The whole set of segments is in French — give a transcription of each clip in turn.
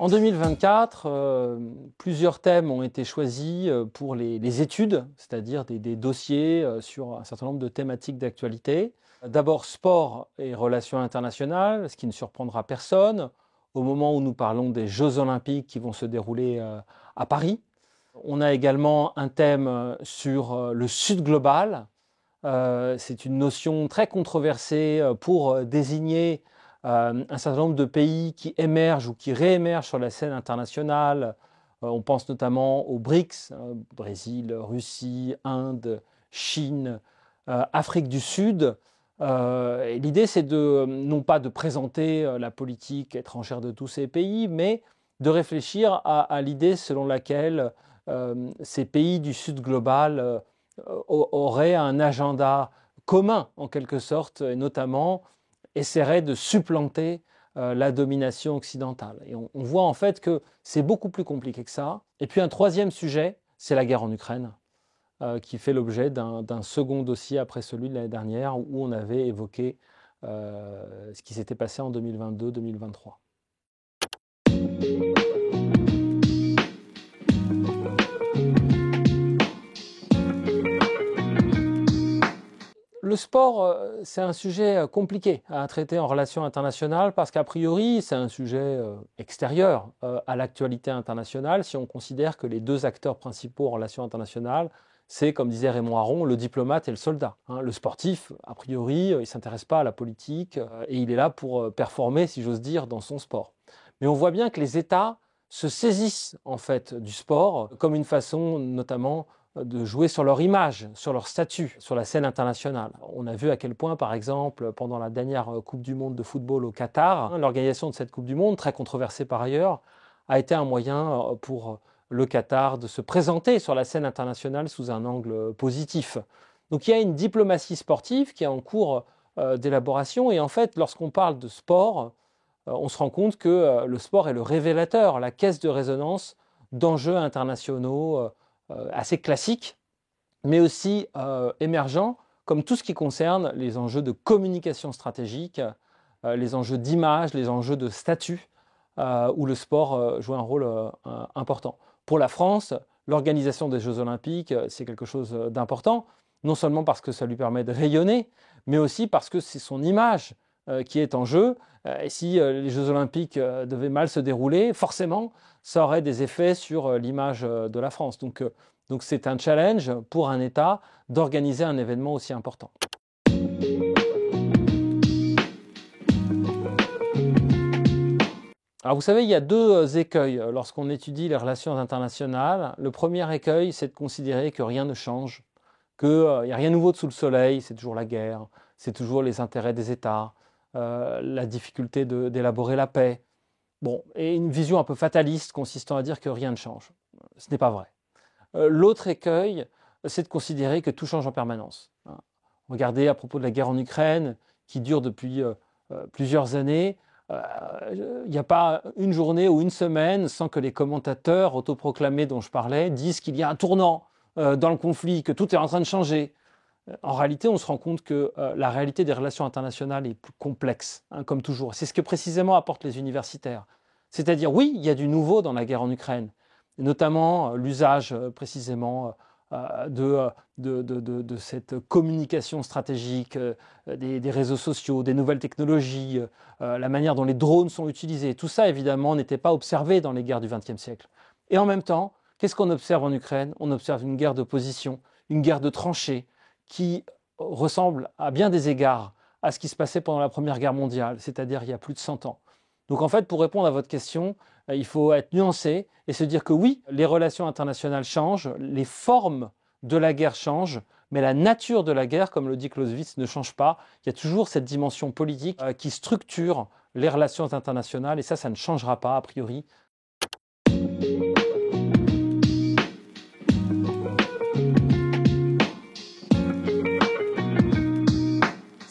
En 2024, plusieurs thèmes ont été choisis pour les études, c'est-à-dire des dossiers sur un certain nombre de thématiques d'actualité. D'abord, sport et relations internationales, ce qui ne surprendra personne, au moment où nous parlons des Jeux Olympiques qui vont se dérouler à Paris. On a également un thème sur le Sud global. C'est une notion très controversée pour désigner un certain nombre de pays qui émergent ou qui réémergent sur la scène internationale. On pense notamment aux BRICS, Brésil, Russie, Inde, Chine, Afrique du Sud. Et l'idée, c'est non pas de présenter la politique étrangère de tous ces pays, mais de réfléchir à l'idée selon laquelle ces pays du Sud global auraient un agenda commun, en quelque sorte, et notamment essaierait de supplanter la domination occidentale. Et on voit en fait que c'est beaucoup plus compliqué que ça. Et puis un troisième sujet, c'est la guerre en Ukraine, qui fait l'objet d'un second dossier après celui de l'année dernière, où on avait évoqué ce qui s'était passé en 2022-2023. Le sport, c'est un sujet compliqué à traiter en relations internationales parce qu'a priori, c'est un sujet extérieur à l'actualité internationale si on considère que les deux acteurs principaux en relations internationales, c'est, comme disait Raymond Aron, le diplomate et le soldat. Le sportif, a priori, il ne s'intéresse pas à la politique et il est là pour performer, si j'ose dire, dans son sport. Mais on voit bien que les États se saisissent en fait du sport comme une façon notamment de jouer sur leur image, sur leur statut, sur la scène internationale. On a vu à quel point, par exemple, pendant la dernière Coupe du Monde de football au Qatar, l'organisation de cette Coupe du Monde, très controversée par ailleurs, a été un moyen pour le Qatar de se présenter sur la scène internationale sous un angle positif. Donc il y a une diplomatie sportive qui est en cours d'élaboration et en fait, lorsqu'on parle de sport, on se rend compte que le sport est le révélateur, la caisse de résonance d'enjeux internationaux assez classiques, mais aussi émergents, comme tout ce qui concerne les enjeux de communication stratégique, les enjeux d'image, les enjeux de statut, où le sport joue un rôle important. Pour la France, l'organisation des Jeux Olympiques, c'est quelque chose d'important, non seulement parce que ça lui permet de rayonner, mais aussi parce que c'est son image qui est en jeu. Et si les Jeux Olympiques devaient mal se dérouler, forcément, ça aurait des effets sur l'image de la France. Donc c'est un challenge pour un État d'organiser un événement aussi important. Alors vous savez, il y a deux écueils lorsqu'on étudie les relations internationales. Le premier écueil, c'est de considérer que rien ne change, qu'il n'y a rien de nouveau sous le soleil, c'est toujours la guerre, c'est toujours les intérêts des États, la difficulté d'élaborer la paix. Bon, et une vision un peu fataliste consistant à dire que rien ne change. Ce n'est pas vrai. L'autre écueil, c'est de considérer que tout change en permanence. Regardez à propos de la guerre en Ukraine, qui dure depuis plusieurs années, il n'y a pas une journée ou une semaine sans que les commentateurs autoproclamés dont je parlais disent qu'il y a un tournant dans le conflit, que tout est en train de changer. En réalité, on se rend compte que la réalité des relations internationales est plus complexe, comme toujours. C'est ce que précisément apportent les universitaires. C'est-à-dire, oui, il y a du nouveau dans la guerre en Ukraine, et notamment l'usage précisément de cette communication stratégique, des réseaux sociaux, des nouvelles technologies, la manière dont les drones sont utilisés. Tout ça, évidemment, n'était pas observé dans les guerres du XXe siècle. Et en même temps, qu'est-ce qu'on observe en Ukraine? On observe une guerre de position, une guerre de tranchées, qui ressemble à bien des égards à ce qui se passait pendant la Première Guerre mondiale, c'est-à-dire il y a plus de 100 ans. Donc en fait, pour répondre à votre question, il faut être nuancé et se dire que oui, les relations internationales changent, les formes de la guerre changent, mais la nature de la guerre, comme le dit Clausewitz, ne change pas. Il y a toujours cette dimension politique qui structure les relations internationales et ça ne changera pas a priori.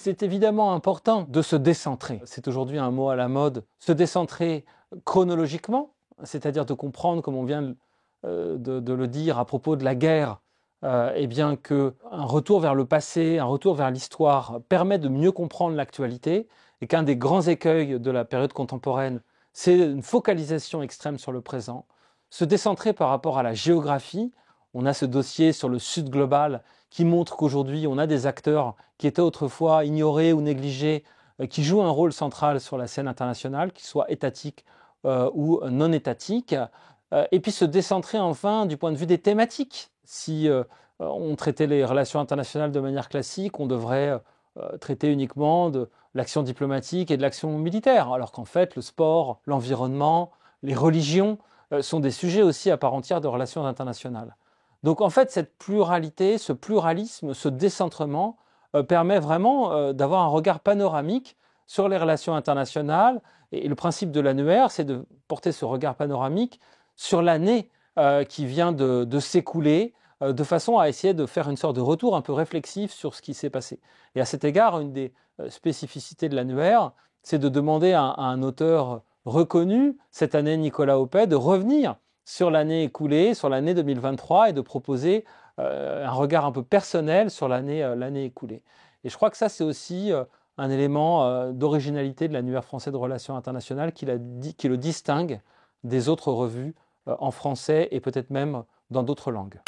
C'est évidemment important de se décentrer. C'est aujourd'hui un mot à la mode. Se décentrer chronologiquement, c'est-à-dire de comprendre, comme on vient de le dire à propos de la guerre, eh bien qu'un retour vers le passé, un retour vers l'histoire permet de mieux comprendre l'actualité et qu'un des grands écueils de la période contemporaine, c'est une focalisation extrême sur le présent, se décentrer par rapport à la géographie. On a ce dossier sur le Sud global qui montre qu'aujourd'hui, on a des acteurs qui étaient autrefois ignorés ou négligés, qui jouent un rôle central sur la scène internationale, qu'ils soient étatiques ou non étatiques. Et puis se décentrer enfin du point de vue des thématiques. Si on traitait les relations internationales de manière classique, on devrait traiter uniquement de l'action diplomatique et de l'action militaire, alors qu'en fait le sport, l'environnement, les religions sont des sujets aussi à part entière de relations internationales. Donc en fait cette pluralité, ce pluralisme, ce décentrement permet vraiment d'avoir un regard panoramique sur les relations internationales, et le principe de l'annuaire, c'est de porter ce regard panoramique sur l'année qui vient de s'écouler, de façon à essayer de faire une sorte de retour un peu réflexif sur ce qui s'est passé. Et à cet égard, une des spécificités de l'annuaire, c'est de demander à un auteur reconnu, cette année Nicolas Hoppet, de revenir sur l'année écoulée, sur l'année 2023, et de proposer un regard un peu personnel sur l'année écoulée. Et je crois que ça, c'est aussi un élément d'originalité de l'annuaire français de relations internationales qui le distingue des autres revues en français et peut-être même dans d'autres langues.